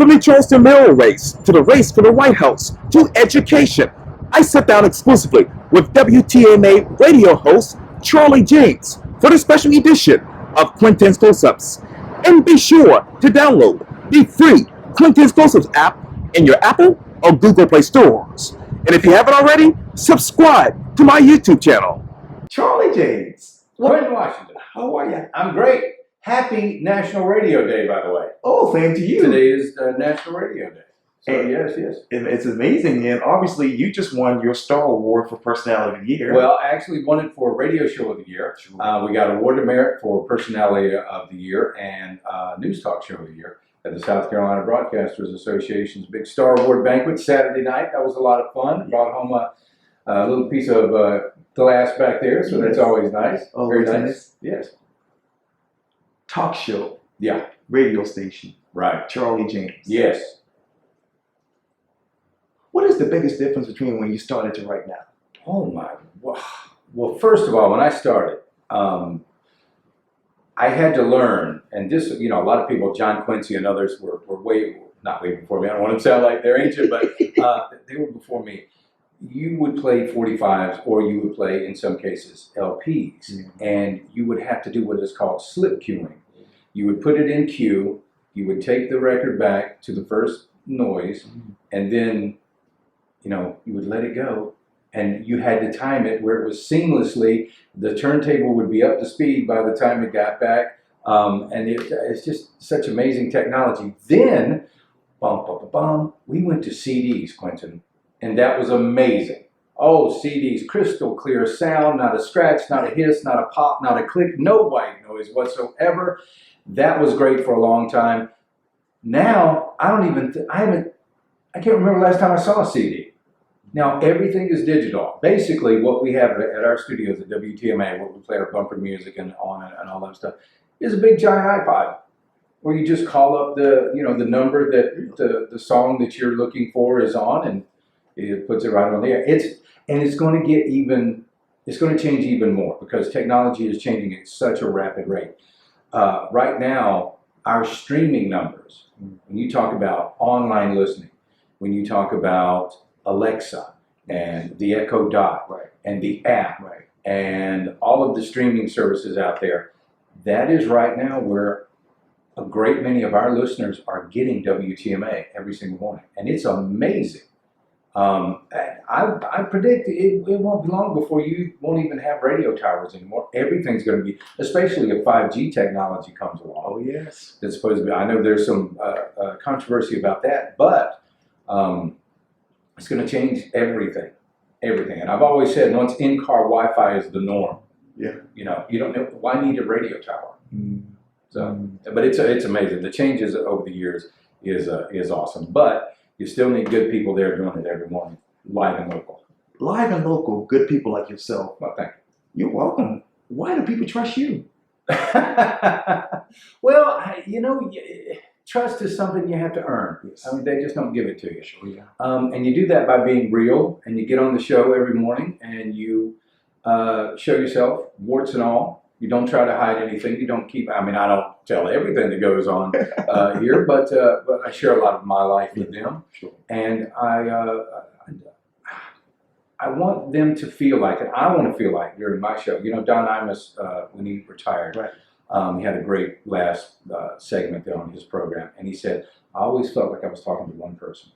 From the Charleston mayoral race to the race for the White House to education, I sit down exclusively with WTMA Radio host Charlie James for the special edition of Quintin's Close-Ups. And be sure to download the free Quintin's Close-Ups app in your Apple or Google Play stores. And if you haven't already, subscribe to my YouTube channel. Charlie James. Quintin, Washington. How are you? I'm great. Happy National Radio Day, by the way. Oh, same to you. Today is National Radio Day. So, and yes. It's amazing. And obviously, you just won your Star Award for Personality of the Year. Well, I actually won it for Radio Show of the Year. We got Award of Merit for Personality of the Year and News Talk Show of the Year at the South Carolina Broadcasters Association's Big Star Award Banquet Saturday night. That was a lot of fun. Brought home a little piece of glass back there, so that's always nice. Oh, very nice. Yes. Talk show. Yeah. Radio station. Right. Charlie James. Yes. What is the biggest difference between when you started to right now? Oh my! Well, first of all, when I started, I had to learn, and this, a lot of people, John Quincy and others, were not way before me. I don't want to sound like they're ancient, but they were before me. You would play 45s, or you would play, in some cases, LPs, and you would have to do what is called slip queuing. You would put it in queue, you would take the record back to the first noise, and then, you would let it go, and you had to time it where it was seamlessly, the turntable would be up to speed by the time it got back, and it's just such amazing technology. Then, we went to CDs, Quintin. And that was amazing. Oh, CDs, crystal clear sound, not a scratch, not a hiss, not a pop, not a click, no white noise whatsoever. That was great for a long time. Now, I can't remember the last time I saw a CD. Now, everything is digital. Basically, what we have at our studios at WTMA, where we play our bumper music and all that stuff, is a big giant iPod, where you just call up the number that the song that you're looking for is on, and it puts it right on the air. It's going to change even more because technology is changing at such a rapid rate. Right now, our streaming numbers, when you talk about online listening, when you talk about Alexa and the Echo Dot and the app and all of the streaming services out there, that is right now where a great many of our listeners are getting WTMA every single morning. And it's amazing. I predict it won't be long before you won't even have radio towers anymore. Everything's going to be, especially if 5G technology comes along. Oh, yes. That's supposed to be, I know there's some controversy about that, but it's going to change everything. And I've always said once in-car Wi-Fi is the norm. Yeah. You don't know, why need a radio tower? So, but it's amazing. The changes over the years is awesome. But you still need good people there doing it every morning, live and local. Live and local, good people like yourself. Well, thank you. You're welcome. Why do people trust you? Well, trust is something you have to earn. Yes. I mean, they just don't give it to you. Sure, yeah. And you do that by being real, and you get on the show every morning, and you show yourself, warts and all. You don't try to hide anything. You don't keep, I don't tell everything that goes on here, but I share a lot of my life with them. Sure. And I want them to feel like it. I want to feel like during my show. Don Imus, when he retired, he had a great last segment there on his program, and he said, I always felt like I was talking to one person.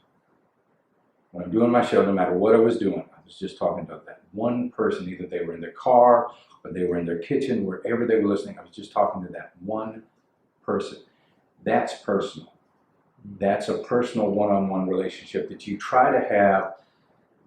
When I'm doing my show, no matter what I was doing, I was just talking to that one person. Either they were in their car or they were in their kitchen, wherever they were listening, I was just talking to that one person. That's personal. That's a personal one-on-one relationship that you try to have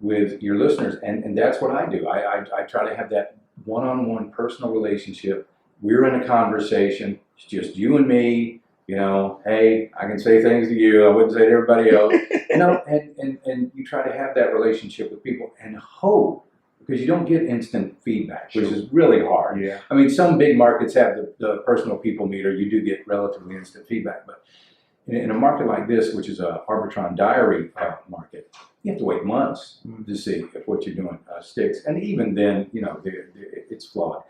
with your listeners, and that's what I do. I try to have that one-on-one personal relationship. We're in a conversation. It's just you and me. Hey, I can say things to you I wouldn't say to everybody else. And you try to have that relationship with people and hope, because you don't get instant feedback, which is really hard. Yeah. Some big markets have the personal people meter. You do get relatively instant feedback, but in a market like this, which is a Arbitron diary market, you have to wait months to see if what you're doing sticks. And even then, it's flawed.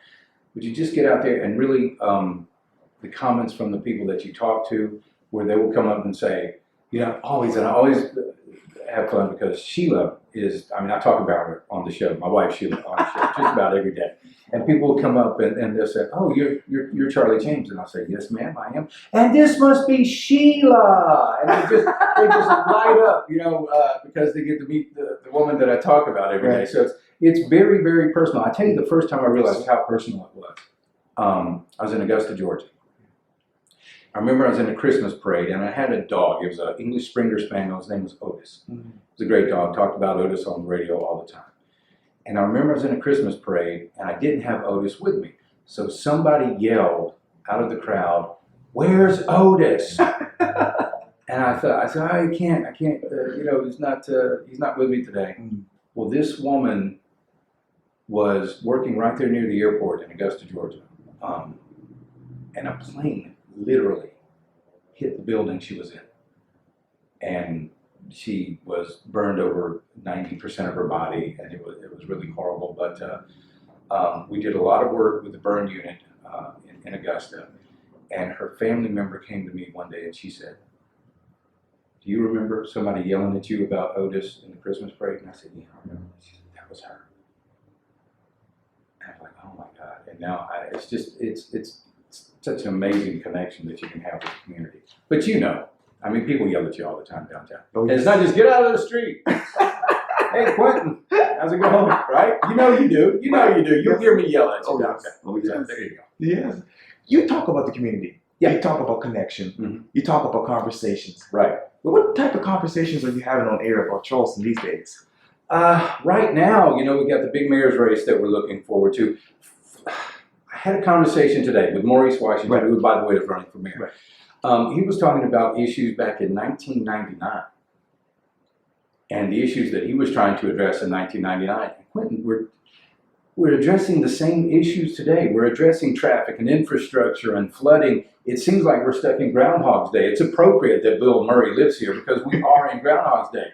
But you just get out there and really, the comments from the people that you talk to, where they will come up and say, Always, and I always have fun because Sheila is, I talk about her on the show, my wife Sheila on the show just about every day. And people will come up and they'll say, "Oh, you're Charlie James," and I'll say, "Yes, ma'am, I am." And this must be Sheila, and they just light up, because they get to meet the woman that I talk about every day. So it's very, very personal. I tell you, the first time I realized how personal it was, I was in Augusta, Georgia. I remember I was in a Christmas parade and I had a dog. It was an English Springer Spaniel. His name was Otis. It was a great dog. Talked about Otis on the radio all the time. And I remember I was in a Christmas parade and I didn't have Otis with me. So somebody yelled out of the crowd, "Where's Otis?" And I said, "I can't, he's not with me today." Well, this woman was working right there near the airport in Augusta, Georgia. And a plane literally hit the building she was in. And she was burned over 90% of her body, and it was really horrible. But we did a lot of work with the burn unit in Augusta, and her family member came to me one day and she said, "Do you remember somebody yelling at you about Otis in the Christmas parade?" And I said, "Yeah, I remember." She said, "That was her." And I was like, "Oh my God." And now it's such an amazing connection that you can have with the community. But people yell at you all the time downtown. Oh, and it's not just get out of the street. "Hey, Quintin, how's it going?" Right? You do. You'll hear me yell at you downtown. Oh, yes. There you go. Yes. You talk about the community. Yeah. You talk about connection. You talk about conversations. Right. But what type of conversations are you having on air about Charleston these days? Right now, we got the big mayor's race that we're looking forward to. I had a conversation today with Maurice Washington, who, by the way, is running for mayor. Right. He was talking about issues back in 1999 and the issues that he was trying to address in 1999. Quintin, we're addressing the same issues today. We're addressing traffic and infrastructure and flooding. It seems like we're stuck in Groundhog's Day. It's appropriate that Bill Murray lives here because we are in Groundhog's Day.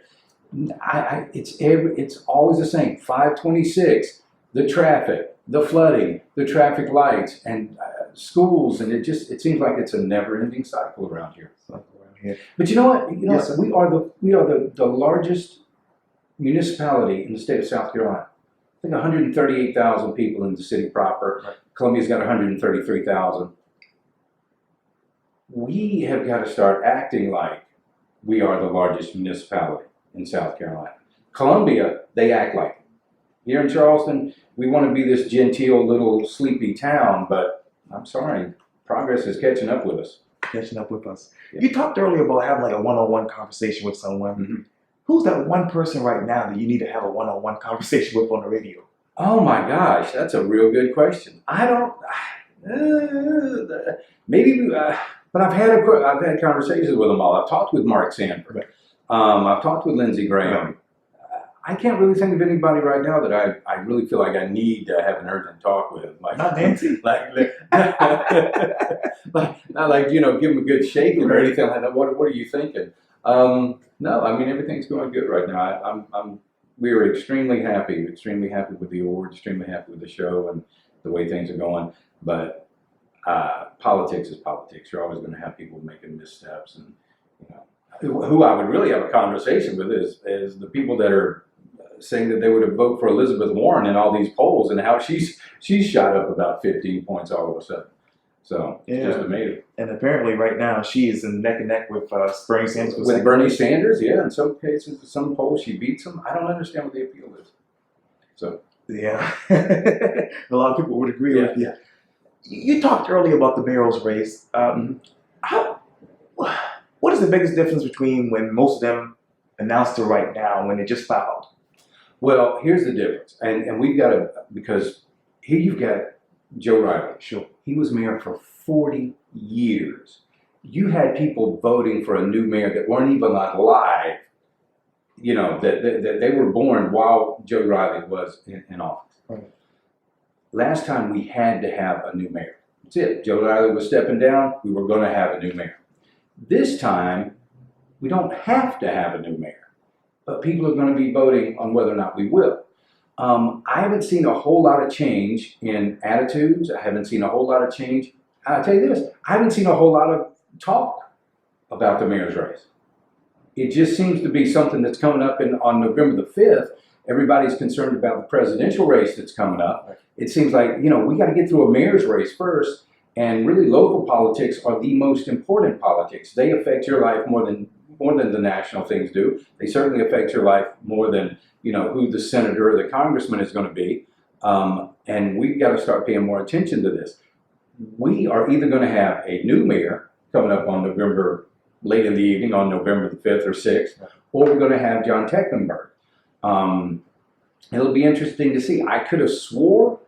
It's always the same. 526, the traffic, the flooding, the traffic lights, and schools, and it seems like it's a never-ending cycle around here. But you know what? Yes, we are the largest municipality in the state of South Carolina. I think 138,000 people in the city proper. Right. Columbia's got 133,000. We have got to start acting like we are the largest municipality in South Carolina. Columbia, they act like it. Here in Charleston, we want to be this genteel little sleepy town, but I'm sorry, progress is catching up with us. Catching up with us. Yeah. You talked earlier about having like a one-on-one conversation with someone. Who's that one person right now that you need to have a one-on-one conversation with on the radio? Oh my gosh, that's a real good question. I don't, but I've had conversations with them all. I've talked with Mark Sanford. Right. I've talked with Lindsey Graham. Right. I can't really think of anybody right now that I really feel like I need to have an urgent talk with. Like, not Nancy? Not like, give them a good shaking or anything like that. What are you thinking? No, everything's going good right now. We are extremely happy with the award, extremely happy with the show and the way things are going. But politics is politics. You're always going to have people making missteps, and who I would really have a conversation with is the people that are saying that they would have voted for Elizabeth Warren in all these polls, and how she's shot up about 15 points all of a sudden. So it's just amazing. And apparently right now she is in neck and neck with Bernie Sanders. With Bernie Sanders, yeah. In some cases, some polls she beats him. I don't understand what the appeal is. So yeah, a lot of people would agree with you. You talked earlier about the mayoral's race. What is the biggest difference between when most of them announced it right now and when they just filed? Well, here's the difference, and we've got to, because here you've got Joe Riley. Sure. He was mayor for 40 years. You had people voting for a new mayor that weren't even alive, that they were born while Joe Riley was in office. Right. Last time we had to have a new mayor. That's it. Joe Riley was stepping down. We were going to have a new mayor. This time, we don't have to have a new mayor, but people are going to be voting on whether or not we will. I haven't seen a whole lot of change in attitudes. I haven't seen a whole lot of change. I'll tell you this, I haven't seen a whole lot of talk about the mayor's race. it just seems to be something that's coming up on November the 5th. Everybody's concerned about the presidential race that's coming up. Right. It seems like, we got to get through a mayor's race first. And really, local politics are the most important politics. They affect your life more than the national things do. They certainly affect your life more than, who the senator or the congressman is going to be. And we've got to start paying more attention to this. We are either going to have a new mayor coming up on late in the evening on November the 5th or 6th, or we're going to have John Tecklenburg. It'll be interesting to see. I could have swore,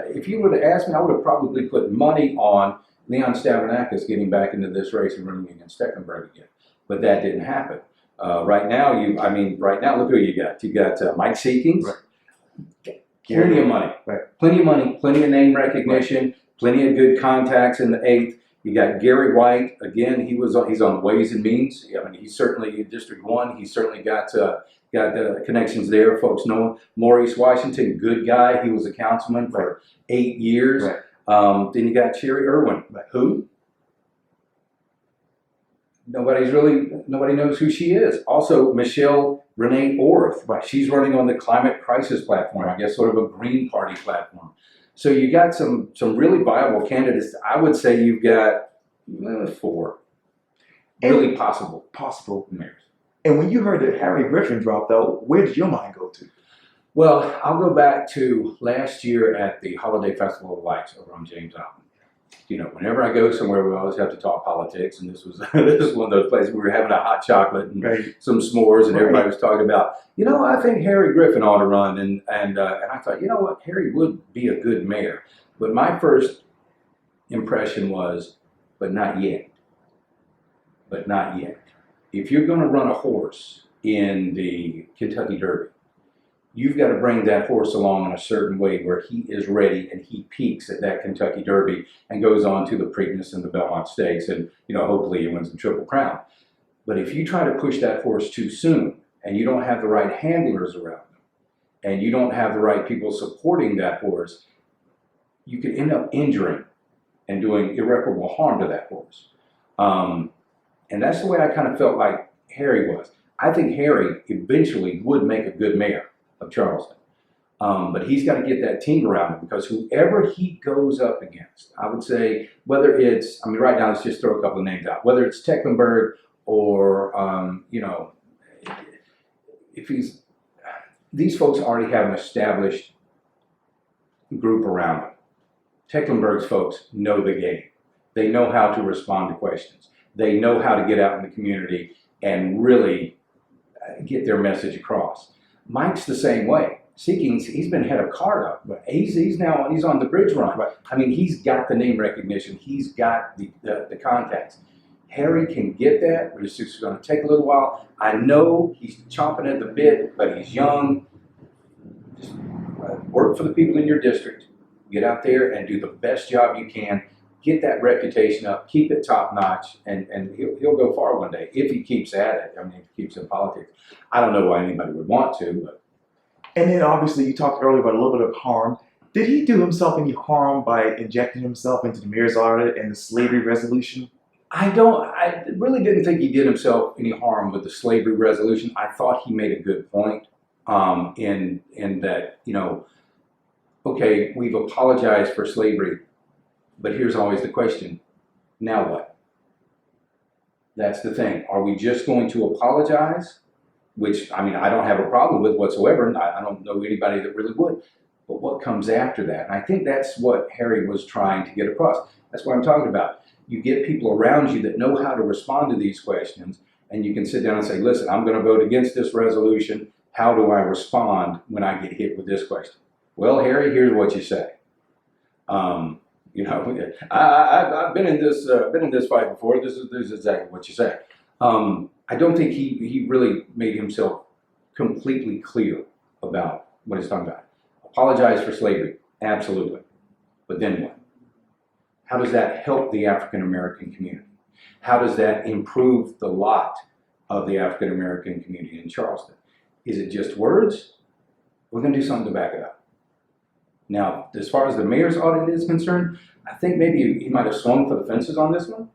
if you would have asked me, I would have probably put money on Leon Stavronakis getting back into this race and running against Tecklenburg again. But that didn't happen. Right now, look who you got. You got Mike Seekings. Right. Plenty of money. Right. Plenty of money, plenty of name recognition, plenty of good contacts in the 8th. You got Gary White. Again, he's on Ways and Means. I mean, he's certainly in District 1. He's certainly got connections there. Folks know him. Maurice Washington, good guy. He was a councilman for 8 years. Right. Then you got Cherry Irwin. Right. Who? Nobody knows who she is. Also, Michelle Renee Orth. Right. She's running on the climate crisis platform, I guess sort of a Green Party platform. So you got some really viable candidates. I would say you've got 4 really possible mayors. And when you heard that Harry Griffin dropped out, where did your mind go to? Well, I'll go back to last year at the Holiday Festival of Lights over on James Island. Whenever I go somewhere, we always have to talk politics, and this was one of those places where we were having a hot chocolate and some s'mores, and everybody was talking about, I think Harry Griffin ought to run, and I thought, you know what, Harry would be a good mayor. But my first impression was, but not yet. But not yet. If you're going to run a horse in the Kentucky Derby, you've got to bring that horse along in a certain way where he is ready and he peaks at that Kentucky Derby and goes on to the Preakness and the Belmont Stakes, and hopefully he wins the Triple Crown. But if you try to push that horse too soon and you don't have the right handlers around him and you don't have the right people supporting that horse, you could end up injuring and doing irreparable harm to that horse. And that's the way I kind of felt like Harry was. I think Harry eventually would make a good mayor of Charleston. But he's got to get that team around him, because whoever he goes up against, I would say, whether it's, right now let's just throw a couple of names out, whether it's Tecklenburg or, these folks already have an established group around them. Tecklenburg's folks know the game. They know how to respond to questions. They know how to get out in the community and really get their message across. Mike's the same way. Seekings, he's been head of CARTA. But he's on the bridge run. Right. He's got the name recognition. He's got the contacts. Harry can get that, but it's just going to take a little while. I know he's chomping at the bit, but he's young. Just work for the people in your district. Get out there and do the best job you can. Get that reputation up. Keep it top notch, and he'll go far one day if he keeps at it. If he keeps in politics. I don't know why anybody would want to, but. And then obviously you talked earlier about a little bit of harm. Did he do himself any harm by injecting himself into the mayor's audit and the slavery resolution? I really didn't think he did himself any harm with the slavery resolution. I thought he made a good point in that, okay, we've apologized for slavery, but here's always the question, now what? That's the thing. Are we just going to apologize? Which, I don't have a problem with whatsoever, and I don't know anybody that really would. But what comes after that? And I think that's what Harry was trying to get across. That's what I'm talking about. You get people around you that know how to respond to these questions, and you can sit down and say, listen, I'm going to vote against this resolution. How do I respond when I get hit with this question? Well, Harry, here's what you say. I've been in this fight before. This is exactly what you say. I don't think he really made himself completely clear about what he's talking about. Apologize for slavery, absolutely. But then what? How does that help the African American community? How does that improve the lot of the African American community in Charleston? Is it just words? We're going to do something to back it up. Now, as far as the mayor's audit is concerned, I think maybe he might have swung for the fences on this one.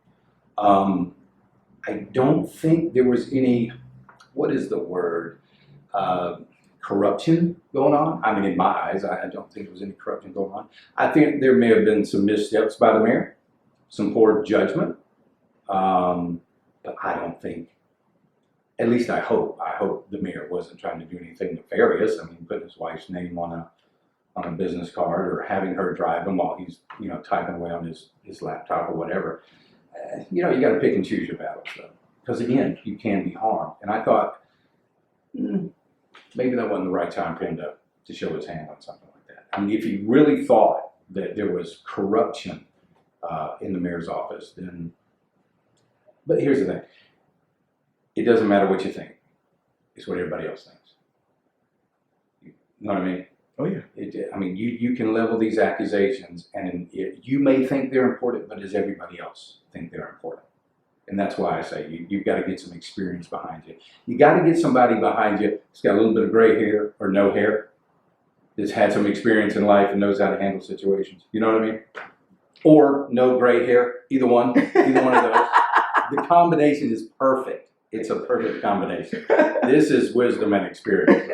I don't think there was any, what is the word, corruption going on. I mean, in my eyes, I don't think there was any corruption going on. I think there may have been some missteps by the mayor, some poor judgment, but I don't think, at least I hope the mayor wasn't trying to do anything nefarious. I mean, putting his wife's name on a business card or having her drive him while he's, typing away on his laptop or whatever. You got to pick and choose your battles, though. Because again, you can be harmed. And I thought, maybe that wasn't the right time for him to show his hand on something like that. I mean, if he really thought that there was corruption in the mayor's office, then, but here's the thing. It doesn't matter what you think. It's what everybody else thinks. You know what I mean? Oh, yeah. You can level these accusations, and you may think they're important, but does everybody else think they're important? And that's why I say you've got to get some experience behind you. You got to get somebody behind you that's got a little bit of gray hair or no hair, that's had some experience in life and knows how to handle situations. You know what I mean? Or no gray hair, either one of those. The combination is perfect. It's a perfect combination. This is wisdom and experience.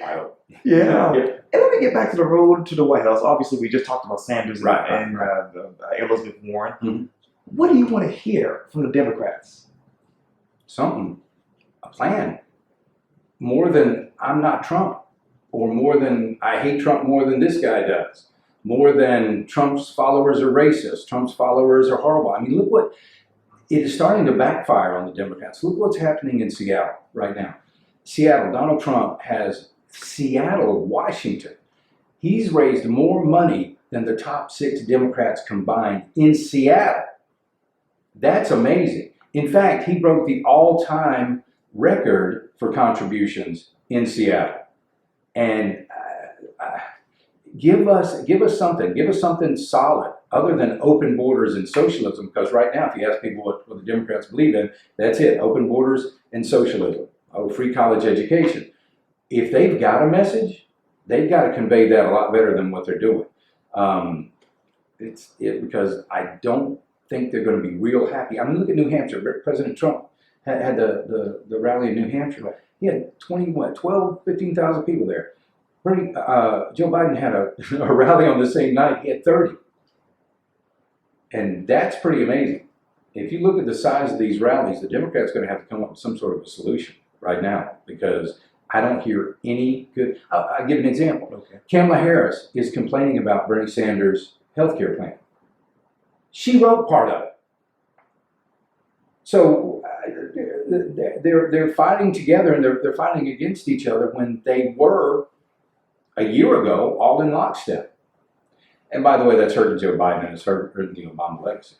I hope. Yeah. And let me get back to the road to the White House. Obviously, we just talked about Sanders and Elizabeth Warren. Mm-hmm. What do you want to hear from the Democrats? Something, a plan. More than I'm not Trump, or more than I hate Trump more than this guy does, more than Trump's followers are racist, Trump's followers are horrible. I mean, look what, it is starting to backfire on the Democrats. Look what's happening in Seattle right now. Seattle, Donald Trump has Seattle, Washington. He's raised more money than the top 6 Democrats combined in Seattle. That's amazing. In fact, he broke the all-time record for contributions in Seattle. And give us something solid other than open borders and socialism. Because right now, if you ask people what the Democrats believe in, that's it: open borders and socialism, free college education. If they've got a message, they've got to convey that a lot better than what they're doing. Because I don't think they're going to be real happy. I mean, look at New Hampshire. President Trump had the rally in New Hampshire. He had 15,000 people there. Joe Biden had a rally on the same night. He had 30. And that's pretty amazing. If you look at the size of these rallies, the Democrats are going to have to come up with some sort of a solution right now, because I don't hear any good. I'll give an example. Okay. Kamala Harris is complaining about Bernie Sanders' healthcare plan. She wrote part of it. So they're fighting together, and they're fighting against each other when they were a year ago all in lockstep. And by the way, that's hurting Joe Biden, and it's hurting the Obama legacy.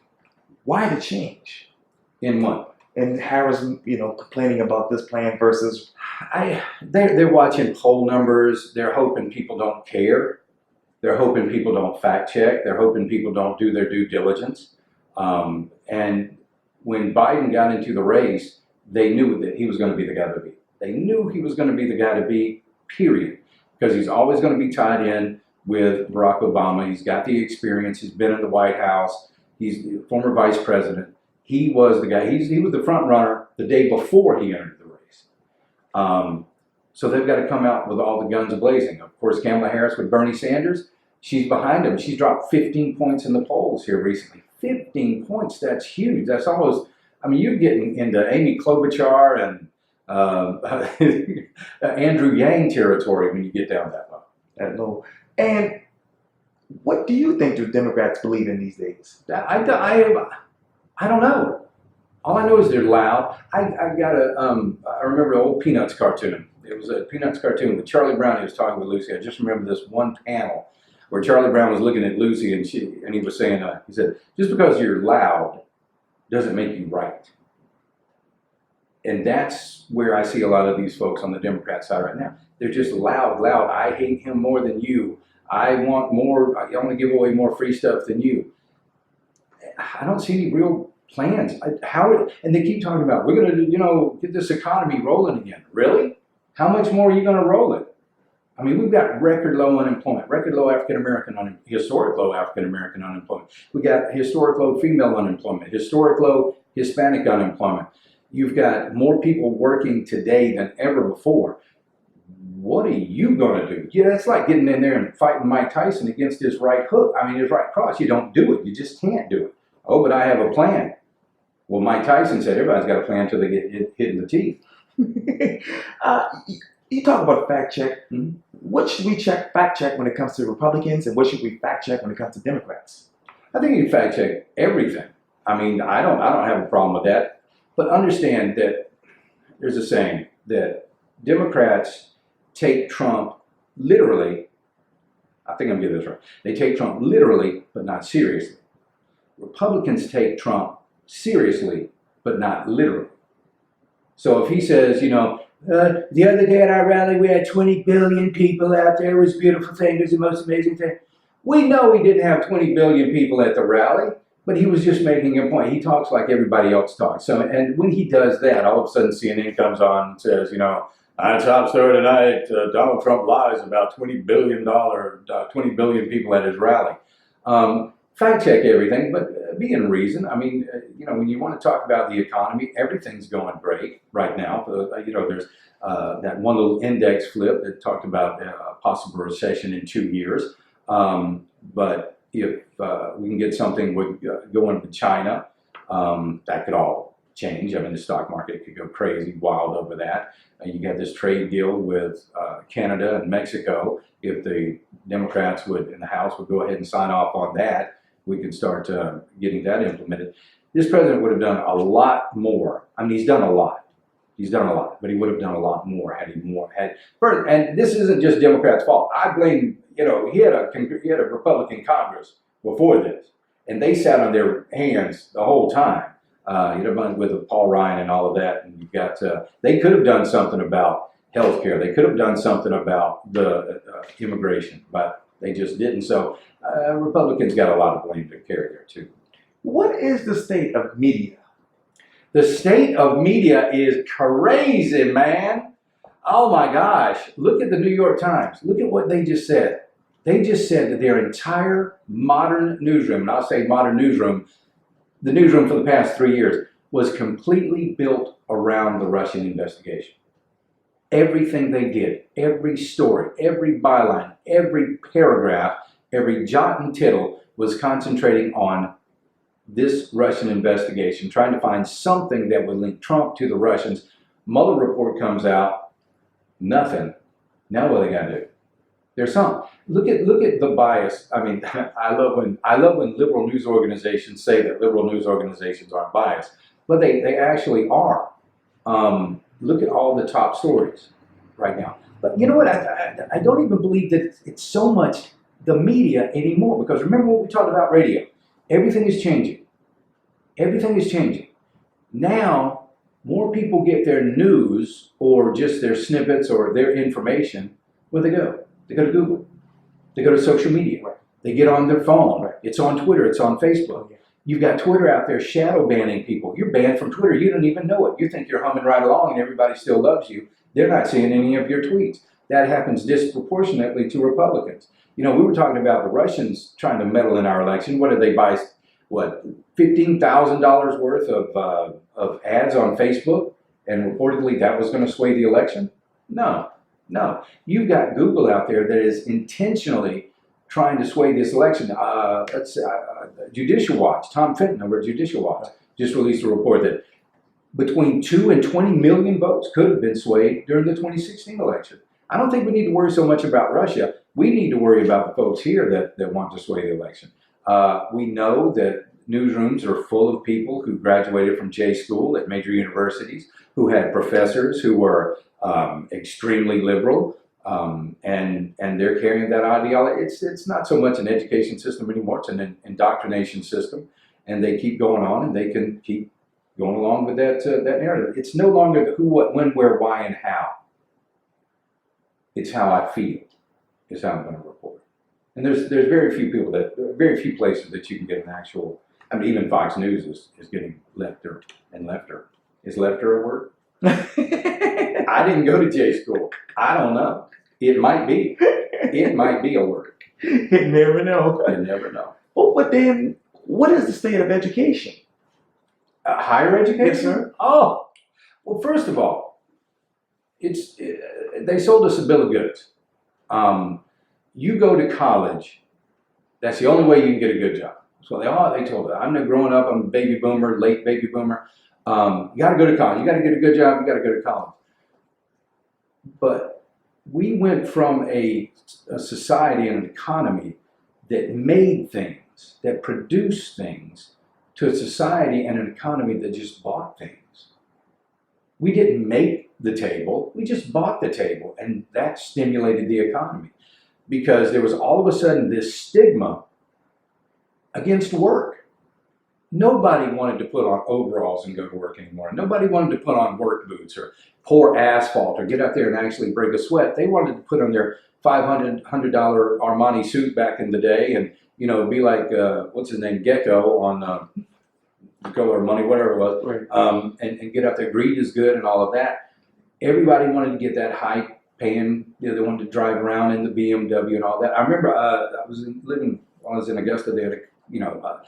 Why the change? In what? And Harris, complaining about this plan versus... They're watching poll numbers. They're hoping people don't care. They're hoping people don't fact check. They're hoping people don't do their due diligence. And when Biden got into the race, they knew that he was going to be the guy to beat. They knew he was going to be the guy to beat, period. Because he's always going to be tied in with Barack Obama. He's got the experience. He's been in the White House. He's the former vice president. He was the guy. He was the front runner the day before he entered the race. So they've got to come out with all the guns blazing. Of course, Kamala Harris with Bernie Sanders, she's behind him. She's dropped 15 points in the polls here recently. 15 points, that's huge. That's almost, you're getting into Amy Klobuchar and Andrew Yang territory when you get down that low. That low. And what do you think the Democrats believe in these days? I don't know. All I know is they're loud. I remember an old Peanuts cartoon. It was a Peanuts cartoon with Charlie Brown. He was talking with Lucy. I just remember this one panel where Charlie Brown was looking at Lucy, and he was saying, he said, just because you're loud doesn't make you right. And that's where I see a lot of these folks on the Democrat side right now. They're just loud. I hate him more than you. I want to give away more free stuff than you. I don't see any real plans. And they keep talking about, we're going to, get this economy rolling again. Really? How much more are you going to roll it? We've got record low unemployment, record low historic low African-American unemployment. We got historic low female unemployment, historic low Hispanic unemployment. You've got more people working today than ever before. What are you going to do? Yeah, it's like getting in there and fighting Mike Tyson against his right hook. I mean, his right cross. You don't do it. You just can't do it. Oh, but I have a plan. Well, Mike Tyson said everybody's got a plan until they get hit in the teeth. You talk about fact check. Mm-hmm. What should we fact check when it comes to Republicans, and what should we fact check when it comes to Democrats? I think you can fact check everything. I mean, I don't have a problem with that. But understand that there's a saying that Democrats take Trump literally. I think I'm getting this right. They take Trump literally, but not seriously. Republicans take Trump seriously, but not literally. So if he says, the other day at our rally, we had 20 billion people out there. It was a beautiful thing. It was the most amazing thing. We know he didn't have 20 billion people at the rally, but he was just making a point. He talks like everybody else talks. So, and when he does that, all of a sudden CNN comes on and says, our top story tonight, Donald Trump lies about $20 billion people at his rally. Fact check everything, but be in reason. I mean, when you want to talk about the economy, everything's going great right now. There's that one little index flip that talked about a possible recession in 2 years. But if we can get something going with China, that could all change. I mean, the stock market could go crazy, wild over that. You got this trade deal with Canada and Mexico. If the Democrats in the House would go ahead and sign off on that, we could start getting that implemented. This president would have done a lot more. I mean, he's done a lot. But he would have done a lot more had he had. And this isn't just Democrats' fault. I blame. He had a Republican Congress before this, and they sat on their hands the whole time. With Paul Ryan and all of that, and you've got. They could have done something about health care. They could have done something about the immigration, but they just didn't. So Republicans got a lot of blame to carry there too. What is the state of media? The state of media is crazy, man. Oh my gosh. Look at the New York Times. Look at what they just said. They just said that their entire modern newsroom, and I'll say modern newsroom, the newsroom for the past 3 years, was completely built around the Russian investigation. Everything they did, every story, every byline, every paragraph, every jot and tittle was concentrating on this Russian investigation, trying to find something that would link Trump to the Russians. Mueller report comes out, nothing. Now what they got to do? There's some. Look at the bias. I mean, I love when liberal news organizations say that liberal news organizations aren't biased, but they actually are. Look at all the top stories right now. But you know what? I don't even believe that it's so much the media anymore, because remember what we talked about radio. Everything is changing. Everything is changing. Now, more people get their news or just their snippets or their information. Where they go? They go to Google. They go to social media. Right. They get on their phone. Right. It's on Twitter. It's on Facebook. Yeah. You've got Twitter out there shadow banning people. You're banned from Twitter. You don't even know it. You think you're humming right along and everybody still loves you. They're not seeing any of your tweets. That happens disproportionately to Republicans. We were talking about the Russians trying to meddle in our election. What did they buy? $15,000 worth of ads on Facebook, and reportedly that was going to sway the election? No. You've got Google out there that is intentionally trying to sway this election. Judicial Watch, Tom Fenton over at Judicial Watch, just released a report that between 2 and 20 million votes could have been swayed during the 2016 election. I don't think we need to worry so much about Russia. We need to worry about the folks here that want to sway the election. We know that newsrooms are full of people who graduated from J school at major universities, who had professors who were extremely liberal, and they're carrying that ideology. It's not so much an education system anymore, it's an indoctrination system, and they keep going on, and they can keep going along with that narrative. It's no longer the who, what, when, where, why, and how. It's how I feel is how I'm going to report. And there's very few places that you can get an actual. I mean, even Fox News is getting lefter and lefter. Is lefter a word? I didn't go to J school. I don't know. It might be. It might be a word. You never know. You never know. Well, but then, what is the state of education? Higher education? Yes, sir. Oh, well, first of all, they sold us a bill of goods. You go to college, that's the only way you can get a good job. So they told us, I'm not growing up, I'm a baby boomer, late baby boomer. You got to go to college. You got to get a good job. You got to go to college. But we went from a society and an economy that made things, that produced things, to a society and an economy that just bought things. We didn't make the table. We just bought the table, and that stimulated the economy because there was all of a sudden this stigma against work. Nobody wanted to put on overalls and go to work anymore. Nobody wanted to put on work boots or pour asphalt or get out there and actually break a sweat. They wanted to put on their $500 Armani suit back in the day and, you know, be like, what's his name, Gecko on Color Money, whatever it was, Right. and get out there. Greed is good and all of that. Everybody wanted to get that high paying, you know, they wanted to drive around in the BMW and all that. I remember I was in Augusta there, you know,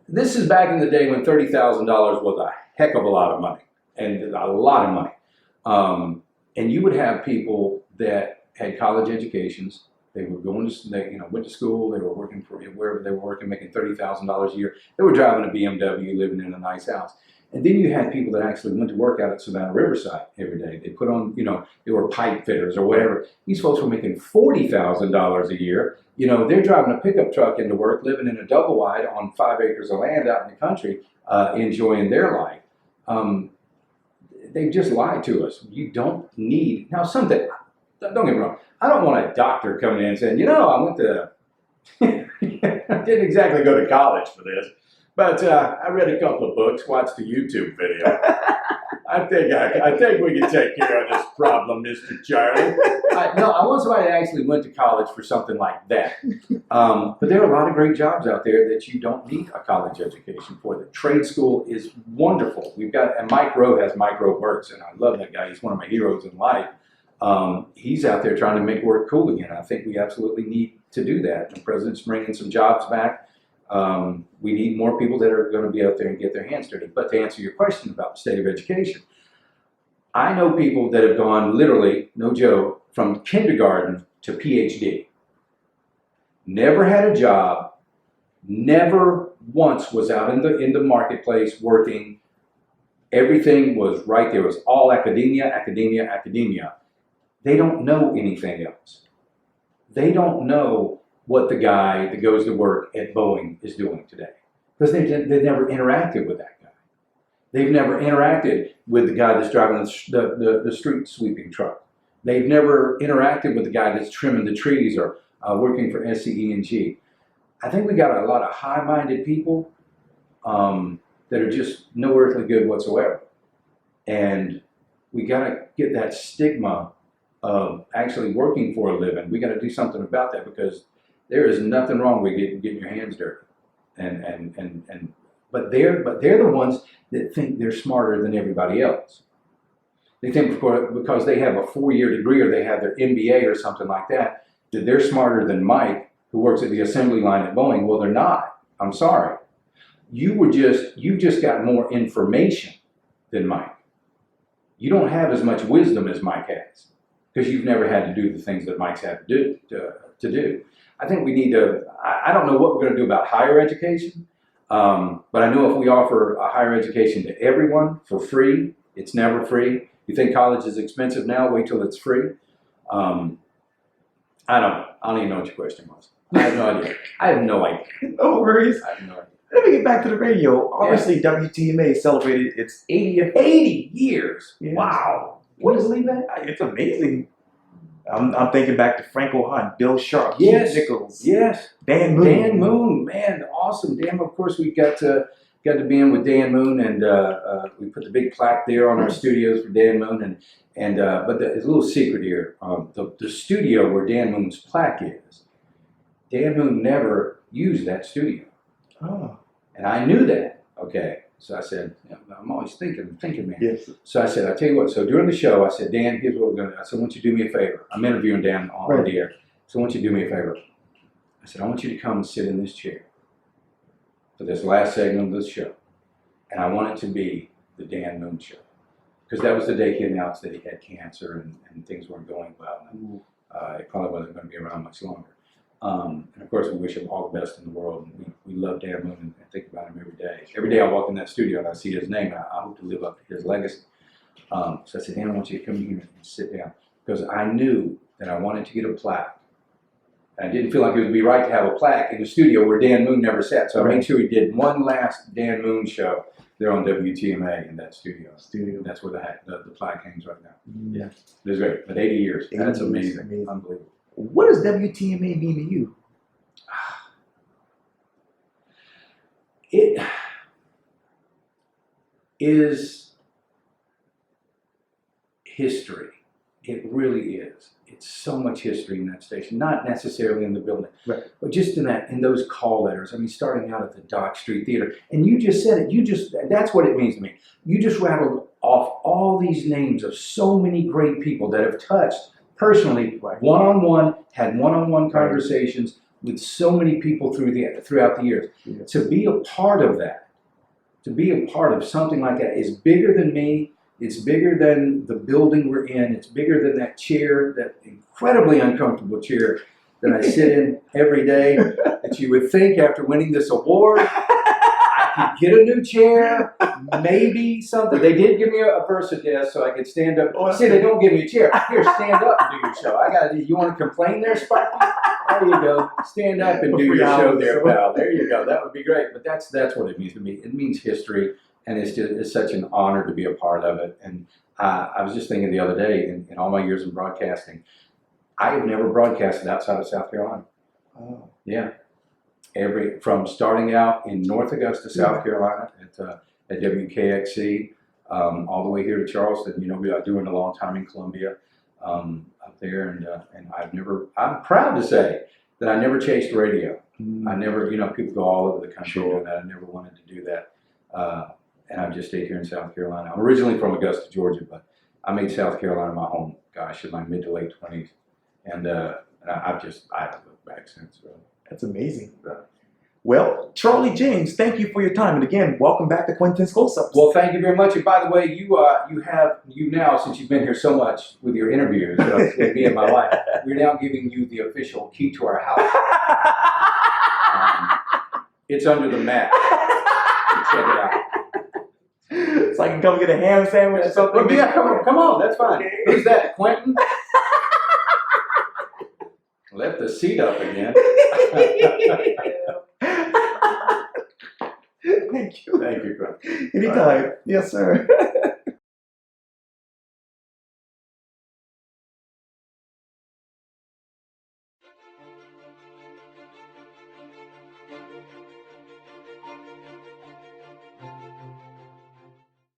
this is back in the day when $30,000 was a heck of a lot of money, and a lot of money. And you would have people that had college educations. They were going to, went to school. They were working for wherever they were working, making $30,000 a year. They were driving a BMW, living in a nice house. And then you had people that actually went to work out at Savannah Riverside every day. They put on, you know, they were pipe fitters or whatever. These folks were making $40,000 a year. You know, they're driving a pickup truck into work, living in a double wide on 5 acres of land out in the country, enjoying their life. They just lied to us. You don't need, now something, don't get me wrong, I don't want a doctor coming in and saying, you know, I went to, I didn't exactly go to college for this, but I read a couple of books, watched a YouTube video. I think we can take care of this problem, Mr. Charlie. I want somebody that actually went to college for something like that. But there are a lot of great jobs out there that you don't need a college education for. The trade school is wonderful. We've got, and Mike Rowe has Micro Works, and I love that guy. He's one of my heroes in life. He's out there trying to make work cool again. I think we absolutely need to do that. The president's bringing some jobs back. We need more people that are going to be out there and get their hands dirty. But to answer your question about the state of education, I know people that have gone literally, no joke, from kindergarten to PhD. Never had a job, never once was out in the marketplace working. Everything was right there. It was all academia, academia, academia. They don't know anything else. They don't know what the guy that goes to work at Boeing is doing today. Because they've never interacted with that guy. They've never interacted with the guy that's driving the street sweeping truck. They've never interacted with the guy that's trimming the trees or working for SCE&G. I think we got a lot of high-minded people that are just no earthly good whatsoever. And we got to get that stigma of actually working for a living. We got to do something about that because there is nothing wrong with getting your hands dirty. But they're the ones that think they're smarter than everybody else. They think because they have a 4-year degree or they have their MBA or something like that, that they're smarter than Mike, who works at the assembly line at Boeing. Well, they're not. I'm sorry. You've just got more information than Mike. You don't have as much wisdom as Mike has because you've never had to do the things that Mike's had to do. I think we need to, I don't know what we're going to do about higher education, but I know if we offer a higher education to everyone for free, it's never free. You think college is expensive now? Wait till it's free. I don't know. I don't even know what your question was. I have no idea. I have no idea. No worries. I have no idea. Let me get back to the radio. Obviously, WTMA celebrated its 80th. 80 years. Yes. Wow. What is that? It's amazing. I'm thinking back to Franco Hunt, Bill Sharp, Yes. Keith Nichols, Yes. Dan Moon. Dan Moon, man, awesome. Dan, of course, we got to be in with Dan Moon, and we put the big plaque there on our studios for Dan Moon. But there's a little secret here. The studio where Dan Moon's plaque is, Dan Moon never used that studio. Oh. And I knew that, okay. So I said, I'm always thinking, man. Yes. So I said, I'll tell you what. So during the show, I said, Dan, here's what we're going to do. I said, I want you to do me a favor. I'm interviewing Dan on the air. So I want you to do me a favor. I said, I want you to come and sit in this chair for this last segment of this show. and I want it to be the Dan Moon Show. Because that was the day he announced that he had cancer and things weren't going well. And, it probably wasn't going to be around much longer. And of course, we wish him all the best in the world. And we love Dan Moon and think about him every day. Every day I walk in that studio and I see his name, and I hope to live up to his legacy. So I said, Dan, I want you to come here and sit down. Because I knew that I wanted to get a plaque. I didn't feel like it would be right to have a plaque in the studio where Dan Moon never sat. So I made sure he did one last Dan Moon show there on WTMA in that studio. That's where the plaque hangs right now. Yeah, it was great. But 80 years, that's amazing. Unbelievable. What does WTMA mean to you? It is history. It really is. It's so much history in that station, not necessarily in the building, but just in those call letters. I mean, starting out at the Dock Street Theater, and you just said it. That's what it means to me. You just rattled off all these names of so many great people that have touched personally, one-on-one, had one-on-one conversations with so many people throughout the years. Yeah. To be a part of that, to be a part of something like that is bigger than me. It's bigger than the building we're in. It's bigger than that chair, that incredibly uncomfortable chair that I sit in every day, that you would think after winning this award, I could get a new chair, maybe something. They did give me a Versa desk so I could stand up. See, they don't give me a chair. Here, stand up and do your show. You want to complain there, Sparky? There you go. Stand up and do your show there, pal. There you go. That would be great. But that's what it means to me. It means history. And it's such an honor to be a part of it. And I was just thinking the other day, in all my years in broadcasting, I have never broadcasted outside of South Carolina. Oh. Yeah. From starting out in North Augusta, South Carolina at WKXC, all the way here to Charleston. You know, we are doing a long time in Columbia up there. And I'm proud to say that I never chased radio. I never, people go all over the country doing that. I never wanted to do that. And I've just stayed here in South Carolina. I'm originally from Augusta, Georgia, but I made South Carolina my home, in my mid to late 20s. And I haven't looked back since. Really. That's amazing. Well, Charlie James, thank you for your time. And again, welcome back to Quintin's Close-Ups. Well, thank you very much. And by the way, you now, since you've been here so much with your interviews with me and my wife, we're now giving you the official key to our house. It's under the mat. Check it out. So I can come get a ham sandwich or something? Well, yeah, come on, that's fine. Okay. Who's that, Quintin? Left the seat up again. Thank you. Thank you, Quintin. Anytime. Yes, sir.